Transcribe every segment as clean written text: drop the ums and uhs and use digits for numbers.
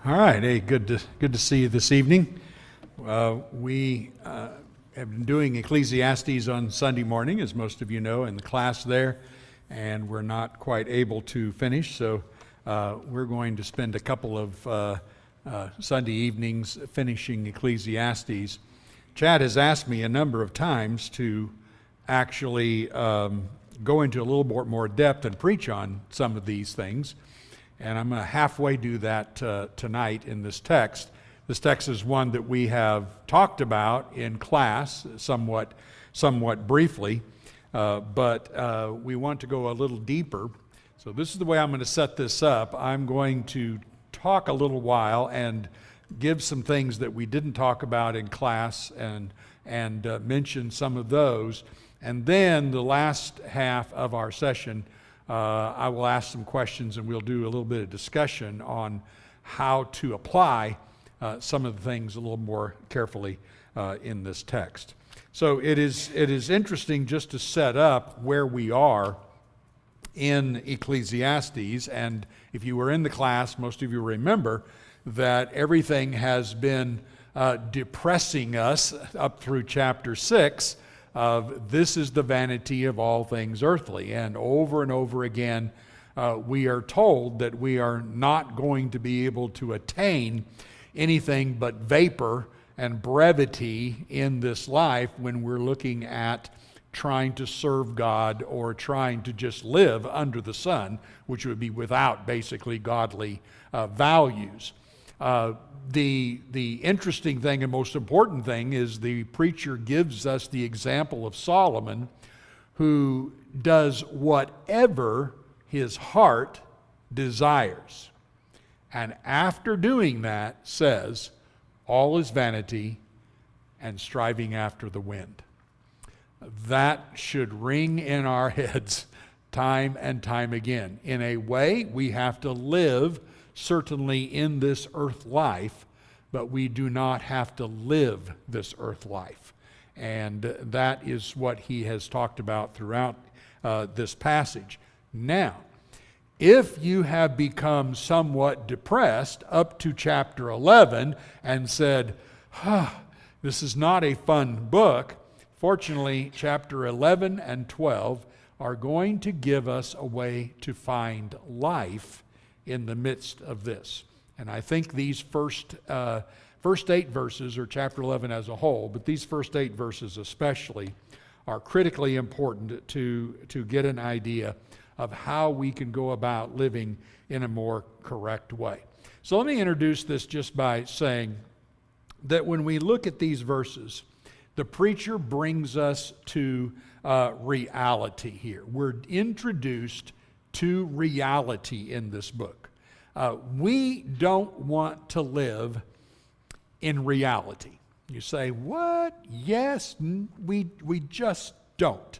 All right, hey, good to see you this evening. We have been doing Ecclesiastes on Sunday morning, as most of you know, in the class there, and we're not quite able to finish, so we're going to spend a couple of Sunday evenings finishing Ecclesiastes. Chad has asked me a number of times to actually go into a little more depth and preach on some of these things. And I'm going to halfway do that tonight in this text. This text is one that we have talked about in class somewhat briefly, but we want to go a little deeper. So this is the way I'm going to set this up. I'm going to talk a little while and give some things that we didn't talk about in class and mention some of those. And then the last half of our session, I will ask some questions and we'll do a little bit of discussion on how to apply some of the things a little more carefully in this text. So it is interesting just to set up where we are in Ecclesiastes. And if you were in the class, most of you remember that everything has been depressing us up through chapter 6. This is the vanity of all things earthly. And over again, we are told that we are not going to be able to attain anything but vapor and brevity in this life when we're looking at trying to serve God or trying to just live under the sun, which would be without basically godly values. The interesting thing and most important thing is the preacher gives us the example of Solomon, who does whatever his heart desires. And after doing that, says, all is vanity and striving after the wind. That should ring in our heads time and time again. In a way, we have to live certainly in this earth life, but we do not have to live this earth life. And that is what he has talked about throughout this passage. Now, if you have become somewhat depressed up to chapter 11 and said, this is not a fun book, fortunately, chapter 11 and 12 are going to give us a way to find life in the midst of this. And I think these first 8 verses, or chapter 11 as a whole, but these first 8 verses especially, are critically important to get an idea of how we can go about living in a more correct way. So let me introduce this just by saying that when we look at these verses, the preacher brings us to reality here. We're introduced to reality in this book. We don't want to live in reality. You say, what? Yes, we just don't.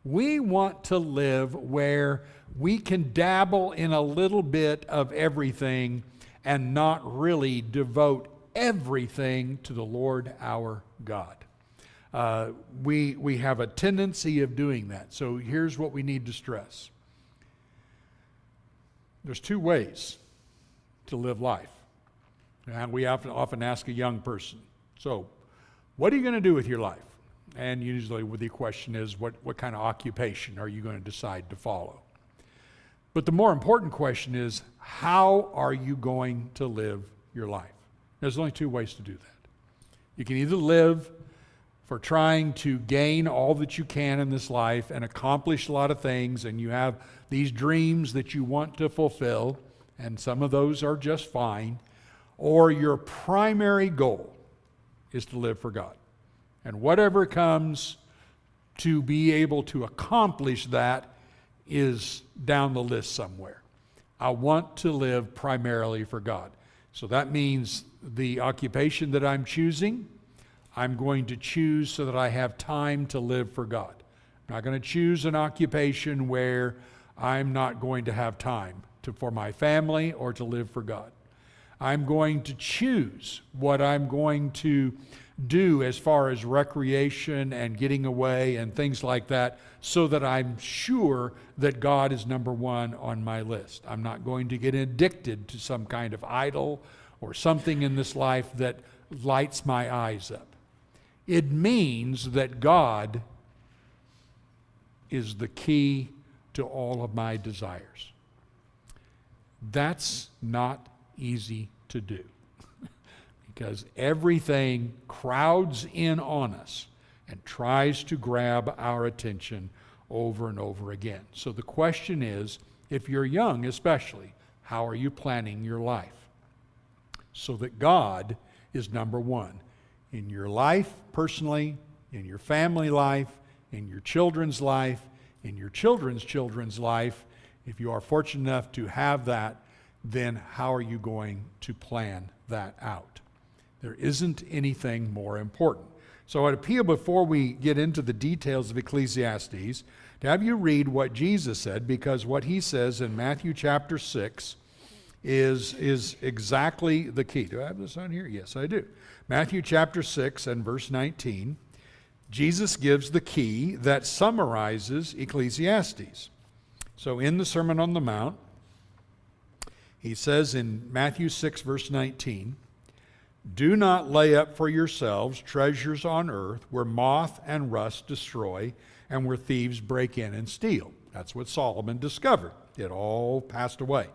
We want to live where we can dabble in a little bit of everything and not really devote everything to the Lord our God. We have a tendency of doing that. So here's what we need to stress. There's 2 ways to live life. And we often ask a young person, so what are you going to do with your life? And usually the question is, what kind of occupation are you going to decide to follow? But the more important question is, how are you going to live your life? There's only 2 ways to do that. You can either live for trying to gain all that you can in this life and accomplish a lot of things, and you have these dreams that you want to fulfill, and some of those are just fine, or your primary goal is to live for God. And whatever comes to be able to accomplish that is down the list somewhere. I want to live primarily for God. So that means the occupation that I'm choosing, I'm going to choose so that I have time to live for God. I'm not going to choose an occupation where I'm not going to have time for my family or to live for God. I'm going to choose what I'm going to do as far as recreation and getting away and things like that so that I'm sure that God is number one on my list. I'm not going to get addicted to some kind of idol or something in this life that lights my eyes up. It means that God is the key to all of my desires. That's not easy to do because everything crowds in on us and tries to grab our attention over and over again. So the question is, if you're young especially, how are you planning your life? So that God is number one in your life personally, in your family life, in your children's life, in your children's children's life. If you are fortunate enough to have that, then how are you going to plan that out? There isn't anything more important. So I'd appeal before we get into the details of Ecclesiastes to have you read what Jesus said, because what he says in Matthew chapter 6 is exactly the key. Do I have this on here? Yes, I do. Matthew chapter 6 and verse 19, Jesus gives the key that summarizes Ecclesiastes. So in the Sermon on the Mount, he says in Matthew 6 verse 19, "Do not lay up for yourselves treasures on earth where moth and rust destroy and where thieves break in and steal." That's what Solomon discovered. It all passed away.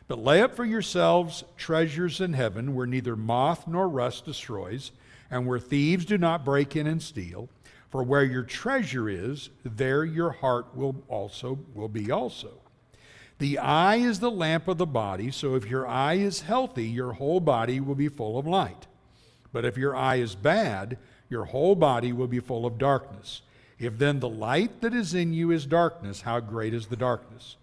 "But lay up for yourselves treasures in heaven where neither moth nor rust destroys and where thieves do not break in and steal. For where your treasure is, there your heart will be also. The eye is the lamp of the body, so if your eye is healthy, your whole body will be full of light. But if your eye is bad, your whole body will be full of darkness. If then the light that is in you is darkness, how great is the darkness?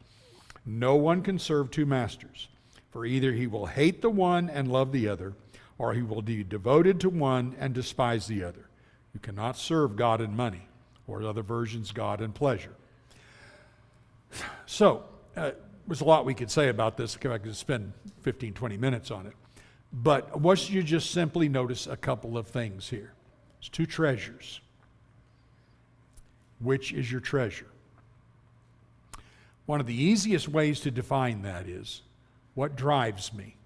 No one can serve two masters, for either he will hate the one and love the other, or he will be devoted to one and despise the other. You cannot serve God and money, or other versions, God and pleasure." So, there's a lot we could say about this. I could spend 15, 20 minutes on it. But I want you to just simply notice a couple of things here. It's two treasures. Which is your treasure? One of the easiest ways to define that is, what drives me?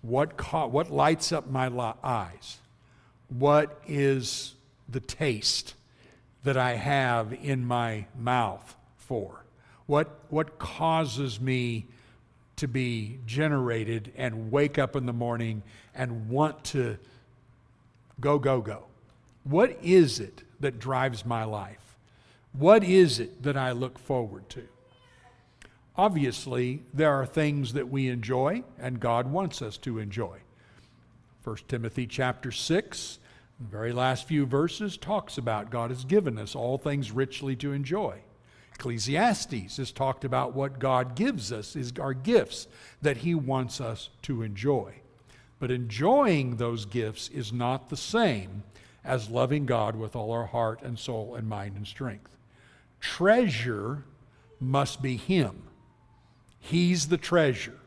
What lights up my eyes? What is the taste that I have in my mouth for? What causes me to be generated and wake up in the morning and want to go? What is it that drives my life? What is it that I look forward to? Obviously, there are things that we enjoy and God wants us to enjoy. 1 Timothy chapter 6, the very last few verses, talks about God has given us all things richly to enjoy. Ecclesiastes has talked about what God gives us is our gifts that he wants us to enjoy. But enjoying those gifts is not the same as loving God with all our heart and soul and mind and strength. Treasure must be him. He's the treasure.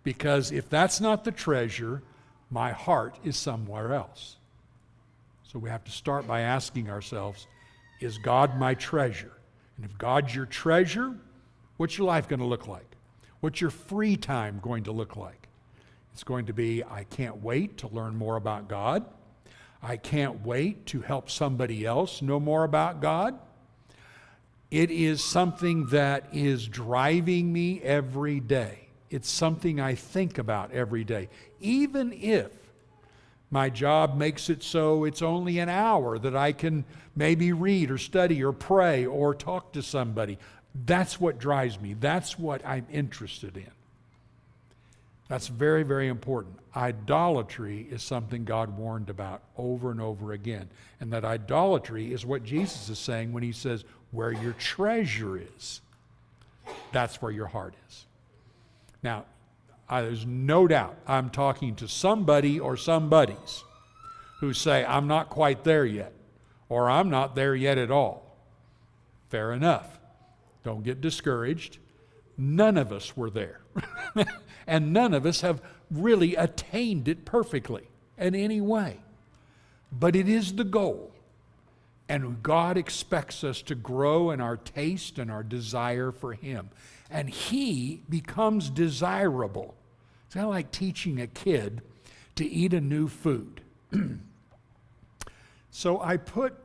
Because if that's not the treasure, my heart is somewhere else. So we have to start by asking ourselves, is God my treasure? And if God's your treasure, what's your life going to look like? What's your free time going to look like? It's going to be, I can't wait to learn more about God. I can't wait to help somebody else know more about God. It is something that is driving me every day. It's something I think about every day. Even if my job makes it so it's only an hour that I can maybe read or study or pray or talk to somebody. That's what drives me. That's what I'm interested in. That's very, very important. Idolatry is something God warned about over and over again. And that idolatry is what Jesus is saying when he says, where your treasure is, that's where your heart is. Now, there's no doubt I'm talking to somebody or somebodies who say, I'm not quite there yet, or I'm not there yet at all. Fair enough. Don't get discouraged. None of us were there. And none of us have really attained it perfectly in any way. But it is the goal. And God expects us to grow in our taste and our desire for him. And he becomes desirable It's kind of like teaching a kid to eat a new food. So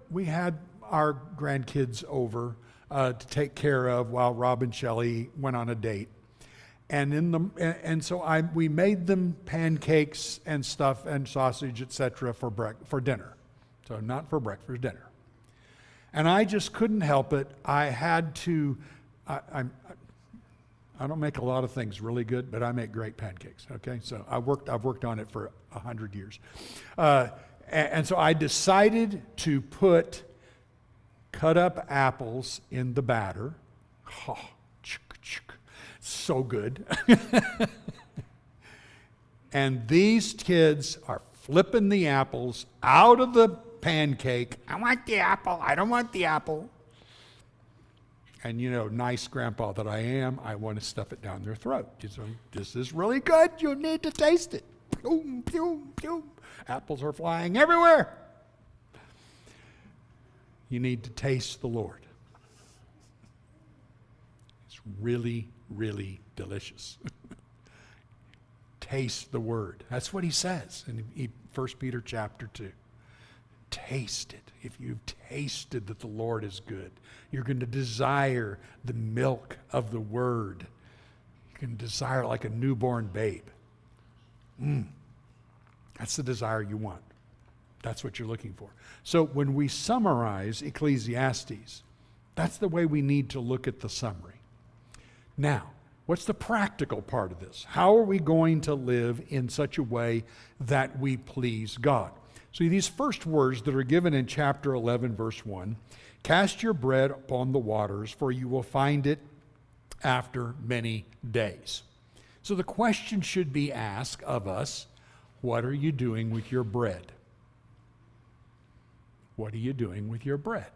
we had our grandkids over to take care of while Rob and Shelley went on a date. We made them pancakes and stuff and sausage, etc. for dinner. So not for breakfast, dinner. And I just couldn't help it. I had to. I don't make a lot of things really good, but I make great pancakes. Okay, so I've worked on it for 100 years, and so I decided to put cut up apples in the batter. Oh, so good. And these kids are flipping the apples out of the pancake. I want the apple. I don't want the apple. And nice grandpa that I am, I want to stuff it down their throat. So, this is really good. You need to taste it. Boom, boom, boom. Apples are flying everywhere. You need to taste the Lord. It's really, really delicious. Taste the word. That's what he says in 1 Peter chapter 2. Taste it. If you've tasted that the Lord is good, you're going to desire the milk of the word. You can desire like a newborn babe. That's the desire you want. That's what you're looking for. So when we summarize Ecclesiastes, that's the way we need to look at the summary. Now, what's the practical part of this? How are we going to live in such a way that we please God? So these first words that are given in chapter 11, verse 1, cast your bread upon the waters, for you will find it after many days. So the question should be asked of us, what are you doing with your bread? What are you doing with your bread?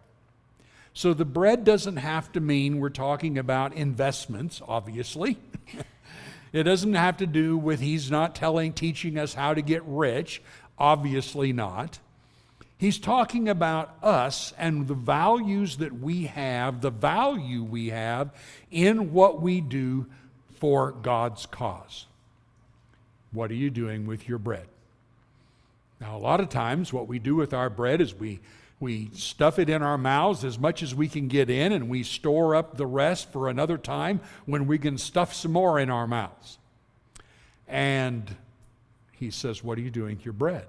So the bread doesn't have to mean we're talking about investments, obviously. It doesn't have to do with he's not teaching us how to get rich. Obviously not. He's talking about us and the values that we have, the value we have in what we do for God's cause. What are you doing with your bread? Now, a lot of times what we do with our bread is we stuff it in our mouths as much as we can get in, and we store up the rest for another time when we can stuff some more in our mouths. And he says, what are you doing with your bread?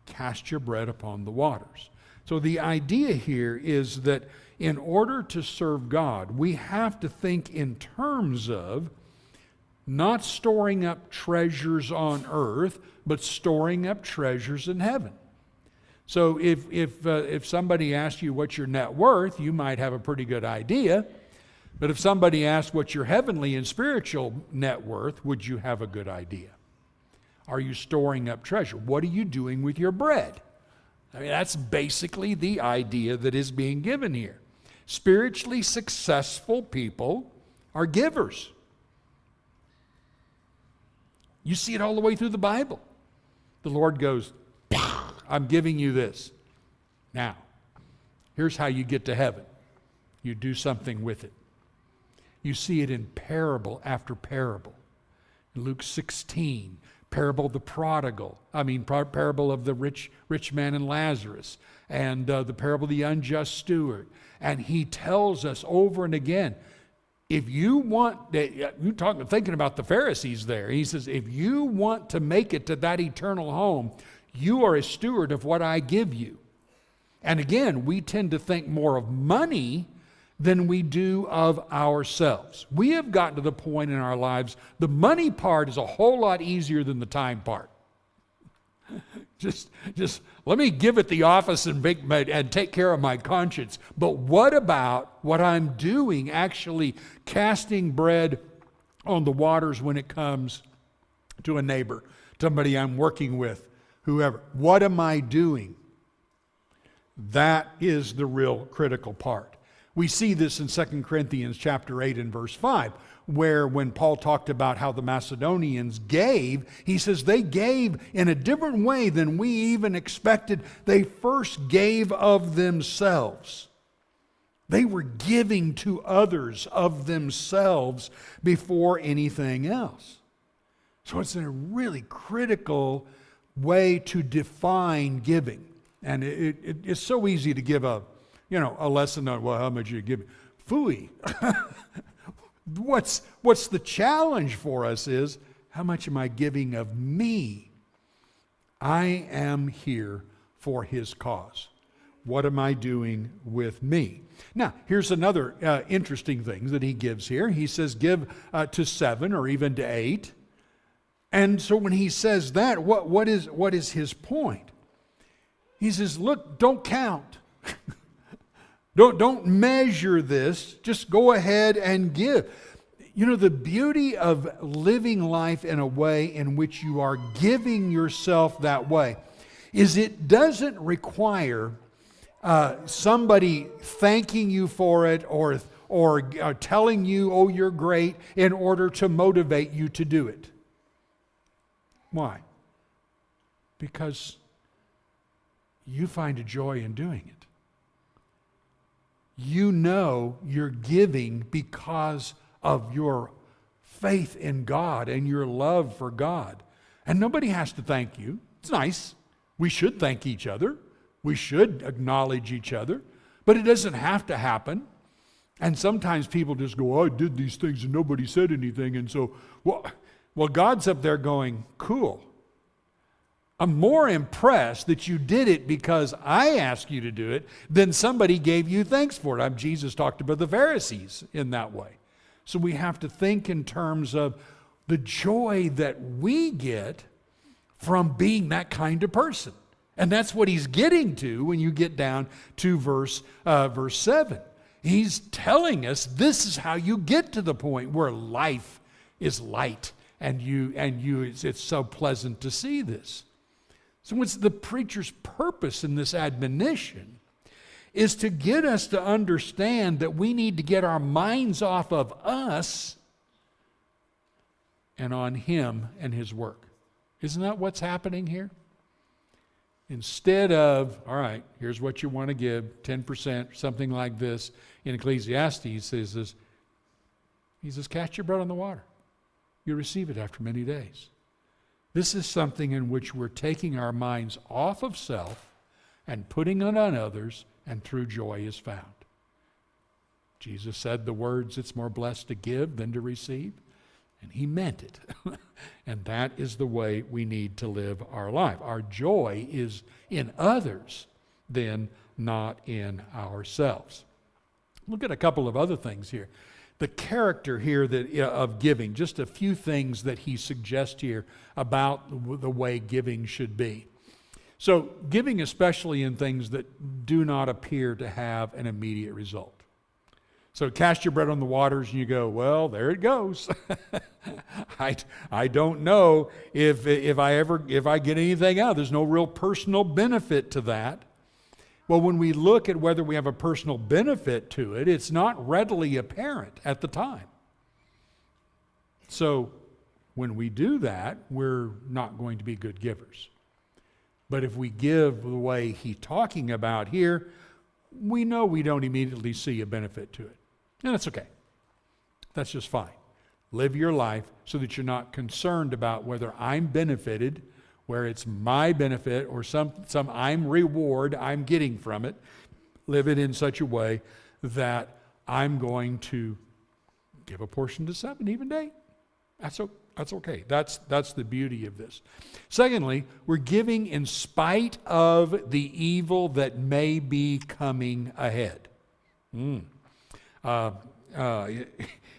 Cast your bread upon the waters. So the idea here is that in order to serve God, we have to think in terms of not storing up treasures on earth, but storing up treasures in heaven. So if somebody asks you what's your net worth, you might have a pretty good idea. But if somebody asks what's your heavenly and spiritual net worth, would you have a good idea? Are you storing up treasure? What are you doing with your bread? I mean, that's basically the idea that is being given here. Spiritually successful people are givers. You see it all the way through the Bible. The Lord goes, I'm giving you this. Now, here's how you get to heaven. You do something with it. You see it in parable after parable. In Luke 16, parable of the prodigal. Parable of the rich man and Lazarus. And the parable of the unjust steward. And he tells us over and again, if you want, thinking about the Pharisees there, he says, if you want to make it to that eternal home, you are a steward of what I give you. And again, we tend to think more of money than we do of ourselves. We have gotten to the point in our lives, the money part is a whole lot easier than the time part. Just let me give it the office and take care of my conscience. But what about what I'm doing, actually casting bread on the waters when it comes to a neighbor, somebody I'm working with, whoever? What am I doing? That is the real critical part. We see this in 2 Corinthians chapter 8 and verse 5, where when Paul talked about how the Macedonians gave, he says they gave in a different way than we even expected. They first gave of themselves. They were giving to others of themselves before anything else. So it's a really critical way to define giving. And it's so easy to give a lesson on, well, how much you give? Phooey. What's the challenge for us is, how much am I giving of me? I am here for his cause. What am I doing with me? Now, here's another interesting thing that he gives here. He says, give to 7 or even to 8. And so when he says that, what is his point? He says, look, don't count. Don't measure this. Just go ahead and give. You know, the beauty of living life in a way in which you are giving yourself that way is it doesn't require somebody thanking you for it or telling you, oh, you're great, in order to motivate you to do it. Why? Because you find a joy in doing it. You know you're giving because of your faith in God and your love for God. And nobody has to thank you. It's nice. We should thank each other. We should acknowledge each other. But it doesn't have to happen. And sometimes people just go, oh, I did these things and nobody said anything. And so, well, God's up there going, cool. I'm more impressed that you did it because I asked you to do it than somebody gave you thanks for it. Jesus talked about the Pharisees in that way. So we have to think in terms of the joy that we get from being that kind of person. And that's what he's getting to when you get down to verse 7. He's telling us this is how you get to the point where life is light and it's so pleasant to see this. So what's the preacher's purpose in this admonition is to get us to understand that we need to get our minds off of us and on him and his work. Isn't that what's happening here? Instead of, all right, here's what you want to give, 10%, something like this. In Ecclesiastes, he says, cast your bread on the water. You receive it after many days. This is something in which we're taking our minds off of self and putting it on others, and through joy is found. Jesus said the words, it's more blessed to give than to receive. And he meant it. And that is the way we need to live our life. Our joy is in others, then not in ourselves. Look at a couple of other things here. The character here of giving, just a few things that he suggests here about the way giving should be. So giving especially in things that do not appear to have an immediate result. So cast your bread on the waters and you go, well, there it goes. I don't know if I get anything out. There's no real personal benefit to that. Well, when we look at whether we have a personal benefit to it, it's not readily apparent at the time. So when we do that, we're not going to be good givers. But if we give the way he's talking about here, we know we don't immediately see a benefit to it. And that's okay. That's just fine. Live your life so that you're not concerned about whether I'm benefited, where it's my benefit or some reward I'm getting from it. Live it in such a way that I'm going to give a portion to 7, even to 8. That's okay. That's the beauty of this. Secondly, we're giving in spite of the evil that may be coming ahead.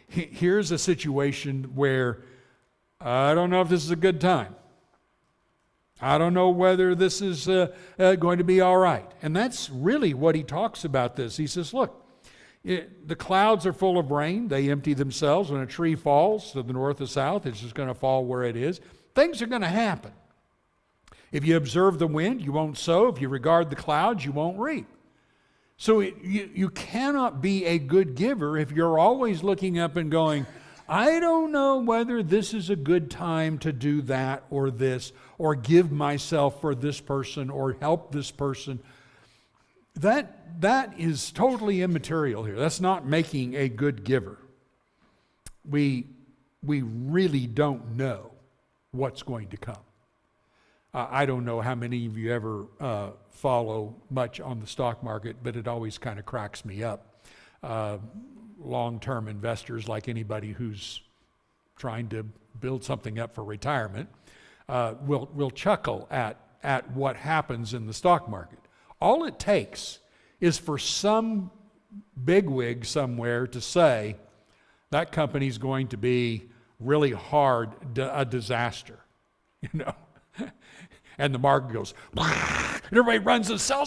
Here's a situation where I don't know if this is a good time. I don't know whether this is going to be all right. And that's really what he talks about this. He says, look, the clouds are full of rain. They empty themselves. When a tree falls to the north or south, it's just going to fall where it is. Things are going to happen. If you observe the wind, you won't sow. If you regard the clouds, you won't reap. So you cannot be a good giver if you're always looking up and going, I don't know whether this is a good time to do that or this, or give myself for this person or help this person. That is totally immaterial here. That's not making a good giver. We really don't know what's going to come. I don't know how many of you ever follow much on the stock market, but it always kind of cracks me up. Long-term investors, like anybody who's trying to build something up for retirement, will chuckle at what happens in the stock market. All it takes is for some bigwig somewhere to say that company's going to be really hard, a disaster, you know. And the market goes, and everybody runs and sell.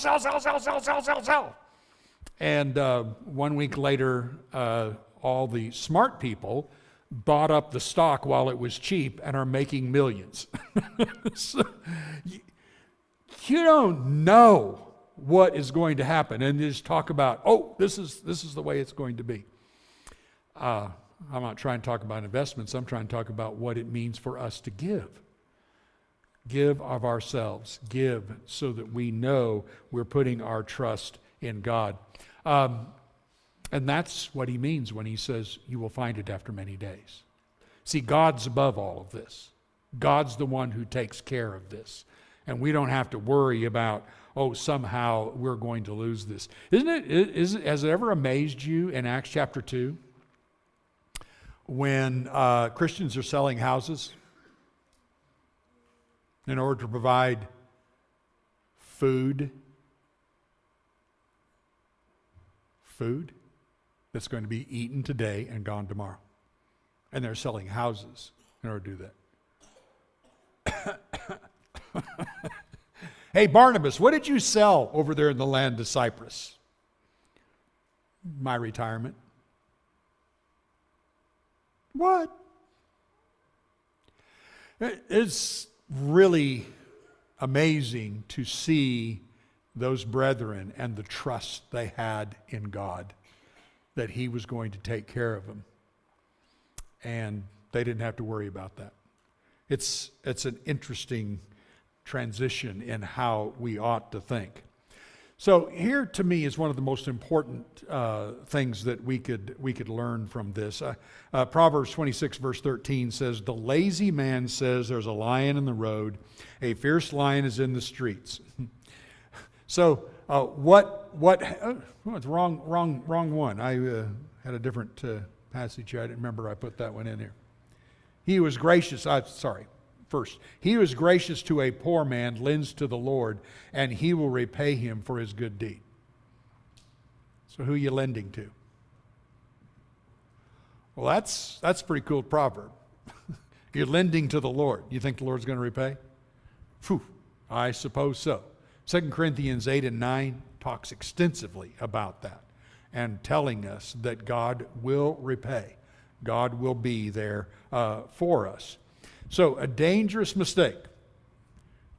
And 1 week later, all the smart people bought up the stock while it was cheap and are making millions. So, you don't know what is going to happen, and just talk about, oh, this is the way it's going to be. I'm not trying to talk about investments. I'm trying to talk about what it means for us to give. Give of ourselves. Give so that we know we're putting our trust in God. And that's what he means when he says, you will find it after many days. See, God's above all of this. God's the one who takes care of this. And we don't have to worry about, oh, somehow we're going to lose this. Has it ever amazed you in Acts chapter 2 when Christians are selling houses in order to provide food that's going to be eaten today and gone tomorrow? And they're selling houses in order to do that. Hey, Barnabas, what did you sell over there in the land of Cyprus? My retirement. What? It's really amazing to see those brethren and the trust they had in God, that he was going to take care of them. And they didn't have to worry about that. It's an interesting transition in how we ought to think. So here, to me, is one of the most important things that we could learn from this. Proverbs 26 verse 13 says, "The lazy man says there's a lion in the road, a fierce lion is in the streets." So it's wrong one. I had a different passage here. I didn't remember I put that one in here. He was gracious. First, he who is gracious to a poor man lends to the Lord, and he will repay him for his good deed. So who are you lending to? Well, that's a pretty cool proverb. You're lending to the Lord. You think the Lord's going to repay? Phew, I suppose so. 2 Corinthians 8 and 9 talks extensively about that and telling us that God will repay. God will be there for us. So a dangerous mistake,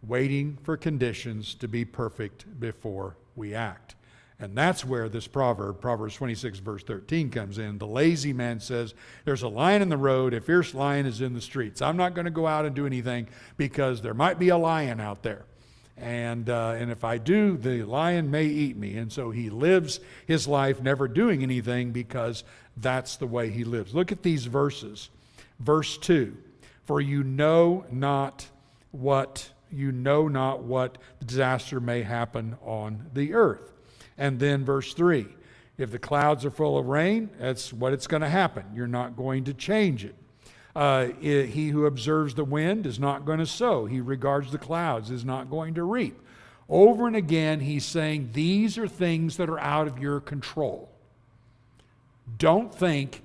waiting for conditions to be perfect before we act. And that's where this proverb, Proverbs 26 verse 13 comes in. The lazy man says, there's a lion in the road, a fierce lion is in the streets. I'm not going to go out and do anything because there might be a lion out there. And if I do, the lion may eat me. And so he lives his life never doing anything because that's the way he lives. Look at these verses. Verse 2. For you know not what disaster may happen on the earth. And then verse 3, if the clouds are full of rain, that's what it's going to happen. You're not going to change it. He who observes the wind is not going to sow. He regards the clouds, is not going to reap. Over and again, he's saying these are things that are out of your control. Don't think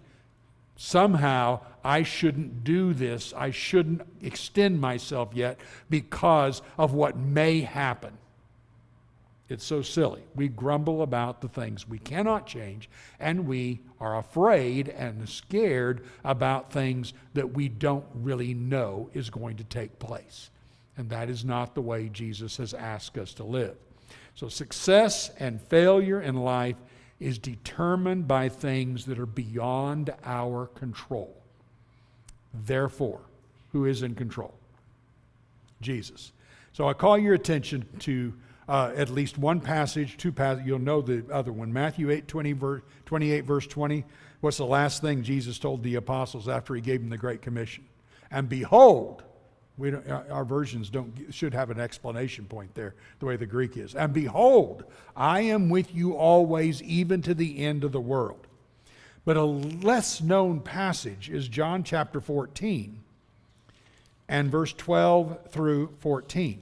somehow I shouldn't do this, I shouldn't extend myself yet because of what may happen. It's so silly. We grumble about the things we cannot change, and we are afraid and scared about things that we don't really know is going to take place. And that is not the way Jesus has asked us to live. So success and failure in life is determined by things that are beyond our control. Therefore, who is in control? Jesus. So I call your attention to at least one passage, two passages. You'll know the other one. Matthew 28, verse 20. What's the last thing Jesus told the apostles after he gave them the Great Commission? And behold, We don't, our versions should have an explanation point there, the way the Greek is. And behold, I am with you always, even to the end of the world. But a less known passage is John chapter 14 and verse 12 through 14.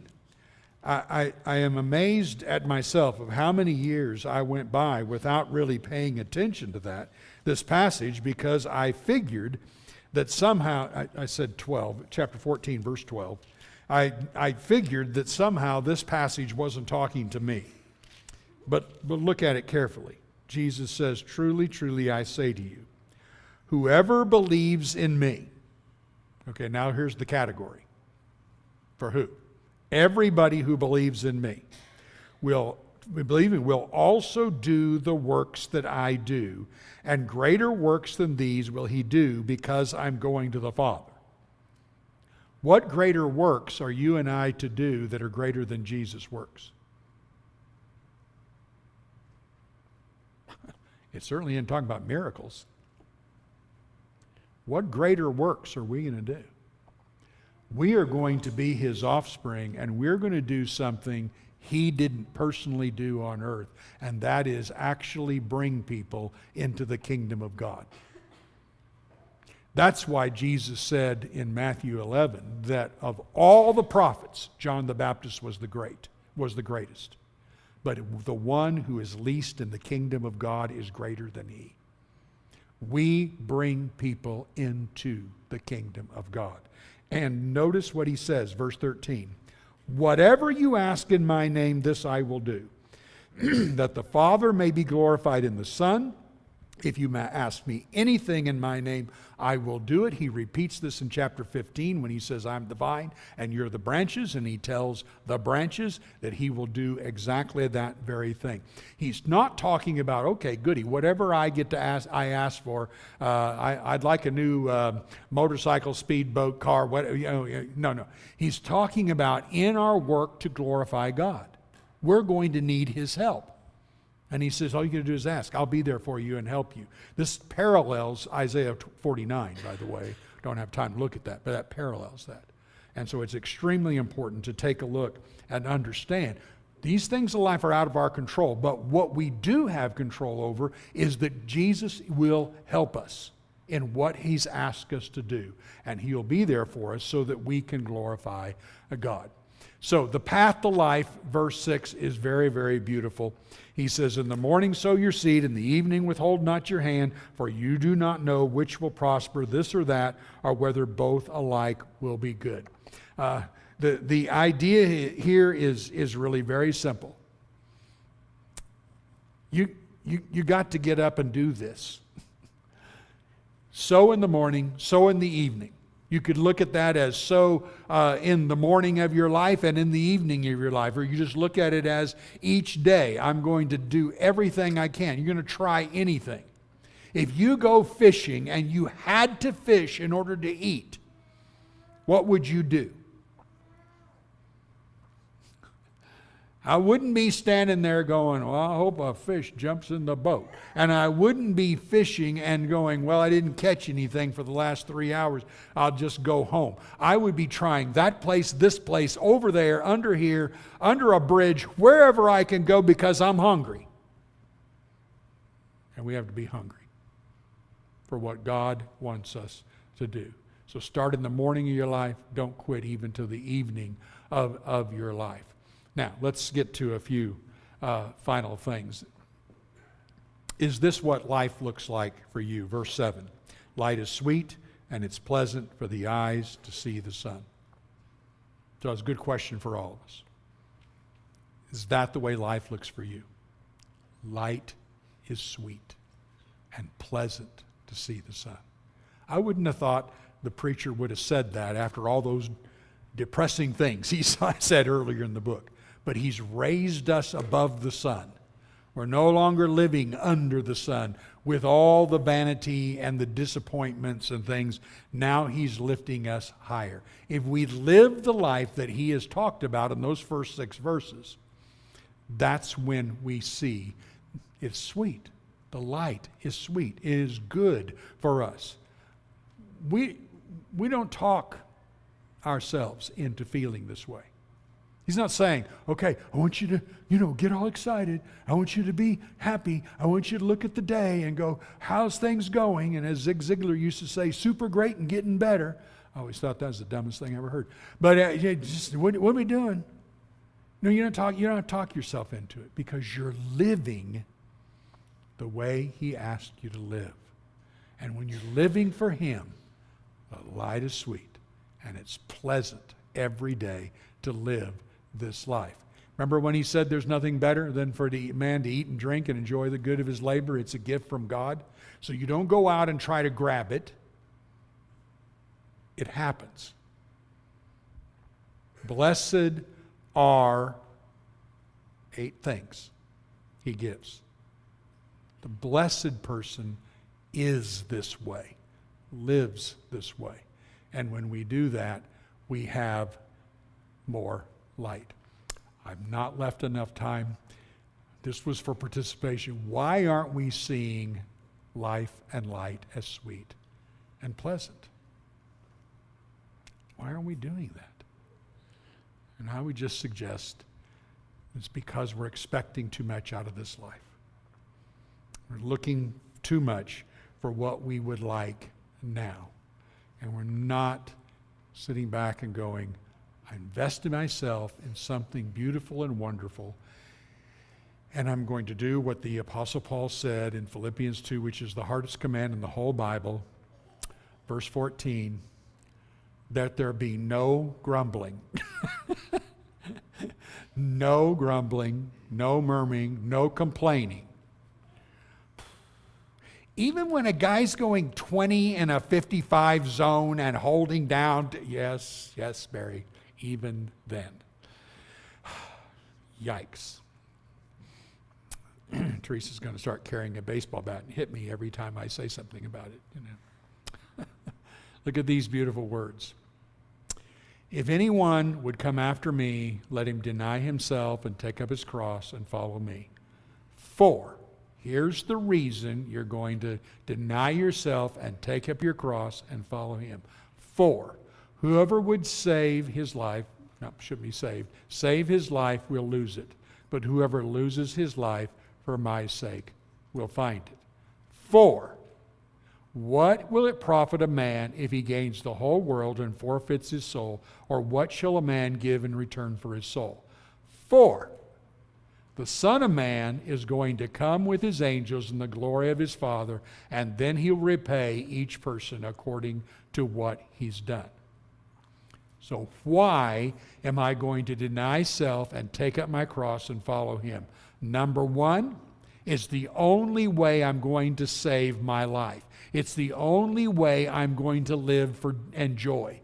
I am amazed at myself of how many years I went by without really paying attention to this passage, because I figured that somehow, I said 12, chapter 14, verse 12, I figured that somehow this passage wasn't talking to me. But look at it carefully. Jesus says, truly, truly, I say to you, whoever believes in me. Okay, now here's the category. For who? Everybody who believes in me will also do the works that I do, and greater works than these will he do, because I'm going to the Father. What greater works are you and I to do that are greater than Jesus' works? It certainly isn't talking about miracles. What greater works are we going to do? We are going to be his offspring, and we're going to do something he didn't personally do on earth, and that is actually bring people into the kingdom of God. That's why Jesus said in Matthew 11 that of all the prophets, John the Baptist was the greatest. But the one who is least in the kingdom of God is greater than he. We bring people into the kingdom of God. And notice what he says, verse 13. Whatever you ask in my name, this I will do, that the Father may be glorified in the Son. If you ask me anything in my name, I will do it. He repeats this in chapter 15 when he says, I'm the vine and you're the branches. And he tells the branches that he will do exactly that very thing. He's not talking about, okay, goody, whatever I get to ask, I ask for. I'd like a new motorcycle, speedboat, car. No. He's talking about in our work to glorify God. We're going to need his help. And he says, all you got to do is ask. I'll be there for you and help you. This parallels Isaiah 49, by the way. Don't have time to look at that, but that parallels that. And so it's extremely important to take a look and understand these things in life are out of our control, but what we do have control over is that Jesus will help us in what he's asked us to do. And he'll be there for us so that we can glorify God. So the path to life, verse 6, is very, very beautiful. He says, in the morning sow your seed, in the evening withhold not your hand, for you do not know which will prosper, this or that, or whether both alike will be good. The idea here is really very simple. You got to get up and do this. Sow in the morning, sow in the evening. You could look at that as sow in the morning of your life and in the evening of your life. Or you just look at it as each day, I'm going to do everything I can. You're going to try anything. If you go fishing and you had to fish in order to eat, what would you do? I wouldn't be standing there going, well, I hope a fish jumps in the boat. And I wouldn't be fishing and going, well, I didn't catch anything for the last 3 hours. I'll just go home. I would be trying that place, this place, over there, under here, under a bridge, wherever I can go because I'm hungry. And we have to be hungry for what God wants us to do. So start in the morning of your life. Don't quit even to the evening of your life. Now, let's get to a few final things. Is this what life looks like for you? Verse 7, light is sweet and it's pleasant for the eyes to see the sun. So it's a good question for all of us. Is that the way life looks for you? Light is sweet and pleasant to see the sun. I wouldn't have thought the preacher would have said that after all those depressing things he said earlier in the book. But he's raised us above the sun. We're no longer living under the sun with all the vanity and the disappointments and things. Now he's lifting us higher. If we live the life that he has talked about in those first 6 verses, that's when we see it's sweet. The light is sweet. It is good for us. We don't talk ourselves into feeling this way. He's not saying, okay, I want you to, get all excited. I want you to be happy. I want you to look at the day and go, how's things going? And as Zig Ziglar used to say, super great and getting better. I always thought that was the dumbest thing I ever heard. But what are we doing? No, you don't talk yourself into it because you're living the way he asked you to live. And when you're living for him, the light is sweet and it's pleasant every day to live this life. Remember when he said there's nothing better than for the man to eat and drink and enjoy the good of his labor? It's a gift from God. So you don't go out and try to grab it. It happens. Blessed are 8 things he gives. The blessed person is this way, lives this way. And when we do that, we have more light. I've not left enough time. This was for participation. Why aren't we seeing life and light as sweet and pleasant? Why aren't we doing that? And I would just suggest it's because we're expecting too much out of this life. We're looking too much for what we would like now. And we're not sitting back and going, I invested myself in something beautiful and wonderful, and I'm going to do what the Apostle Paul said in Philippians 2, which is the hardest command in the whole Bible, verse 14, that there be no grumbling. No grumbling, no murmuring, no complaining. Even when a guy's going 20 in a 55 zone and holding down, yes, Barry, even then. Yikes. Teresa's going to start carrying a baseball bat and hit me every time I say something about it. Look at these beautiful words. If anyone would come after me, let him deny himself and take up his cross and follow me. For, here's the reason you're going to deny yourself and take up your cross and follow him. For, whoever would save his life, save his life will lose it. But whoever loses his life for my sake will find it. For, what will it profit a man if he gains the whole world and forfeits his soul? Or what shall a man give in return for his soul? For the Son of Man is going to come with his angels in the glory of his Father, and then he'll repay each person according to what he's done. So why am I going to deny self and take up my cross and follow him? Number one, it's the only way I'm going to save my life. It's the only way I'm going to live for and joy.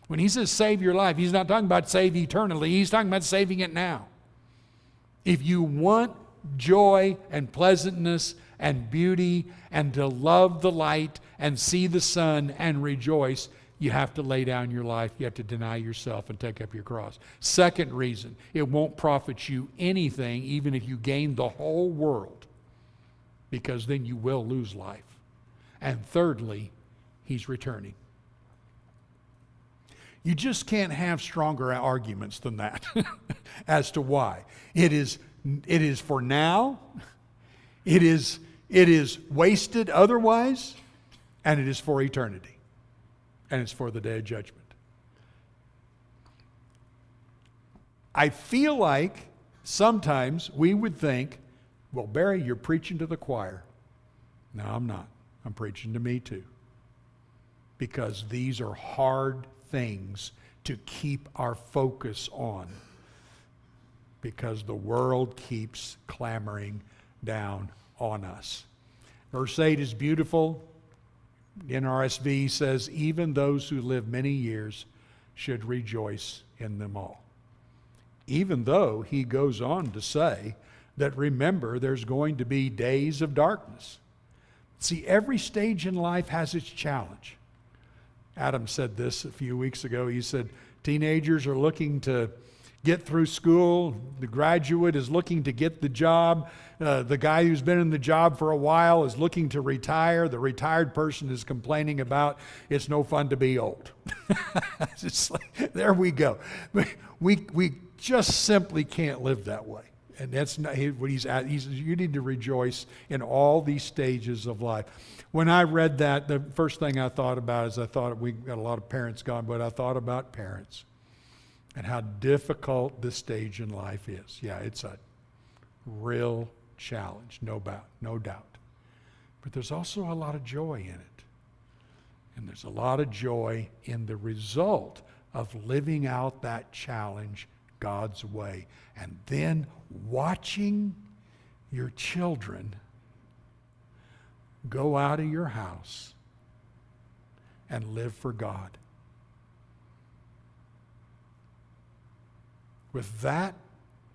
When he says save your life, he's not talking about save eternally. He's talking about saving it now. If you want joy and pleasantness and beauty and to love the light and see the sun and rejoice, you have to lay down your life. You have to deny yourself and take up your cross. Second reason, it won't profit you anything even if you gain the whole world, because then you will lose life. And thirdly, he's returning. You just can't have stronger arguments than that as to why. It is for now, it is wasted otherwise, and it is for eternity. And it's for the day of judgment. I feel like sometimes we would think, well, Barry, you're preaching to the choir. No, I'm not. I'm preaching to me too. Because these are hard things to keep our focus on. Because the world keeps clamoring down on us. Verse 8 is beautiful. NRSV says, even those who live many years should rejoice in them all. Even though he goes on to say that, remember, there's going to be days of darkness. See, every stage in life has its challenge. Adam said this a few weeks ago. He said, teenagers are looking to get through school. The graduate is looking to get the job. The guy who's been in the job for a while is looking to retire. The retired person is complaining about it's no fun to be old. It's like, there we go. We just simply can't live that way. And that's not what he's at. He says, you need to rejoice in all these stages of life. When I read that, the first thing I thought about is we got a lot of parents gone, but I thought about parents and how difficult this stage in life is. Yeah, it's a real challenge, no doubt. But there's also a lot of joy in it. And there's a lot of joy in the result of living out that challenge God's way. And then watching your children go out of your house and live for God. With that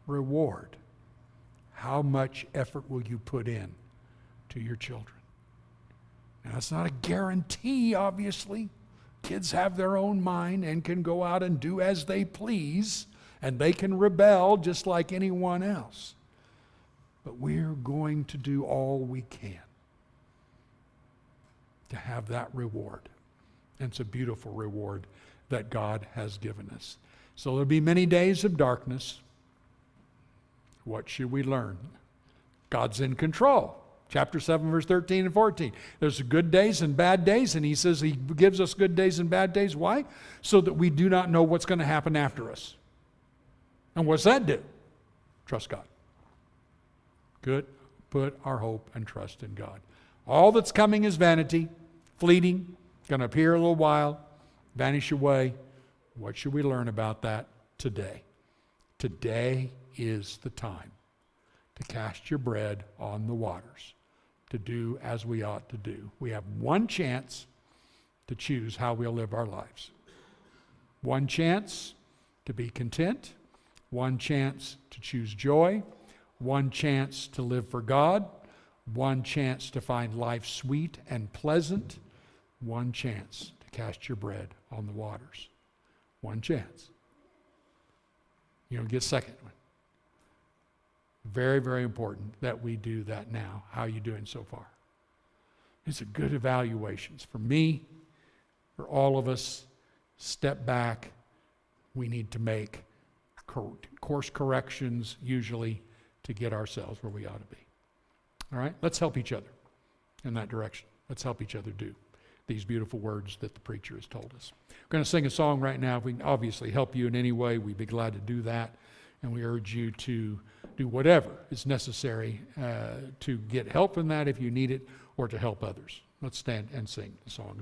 reward, how much effort will you put in to your children? Now, it's not a guarantee, obviously. Kids have their own mind and can go out and do as they please, and they can rebel just like anyone else. But we're going to do all we can to have that reward. And it's a beautiful reward that God has given us. So there'll be many days of darkness. What should we learn? God's in control. Chapter 7, verse 13 and 14. There's good days and bad days, and he says he gives us good days and bad days. Why? So that we do not know what's going to happen after us. And what's that do? Trust God. Good. Put our hope and trust in God. All that's coming is vanity, fleeting, going to appear a little while, vanish away. What should we learn about that today? Today is the time to cast your bread on the waters, to do as we ought to do. We have one chance to choose how we'll live our lives. One chance to be content, one chance to choose joy, one chance to live for God, one chance to find life sweet and pleasant, one chance to cast your bread on the waters. One chance. You don't get a second one. Very, very important that we do that now. How are you doing so far? It's a good evaluations. For me, for all of us, step back. We need to make course corrections usually to get ourselves where we ought to be. All right? Let's help each other in that direction. Let's help each other do these beautiful words that the preacher has told us. We're going to sing a song right now. If we can obviously help you in any way, we'd be glad to do that. And we urge you to do whatever is necessary to get help in that if you need it, or to help others. Let's stand and sing the song.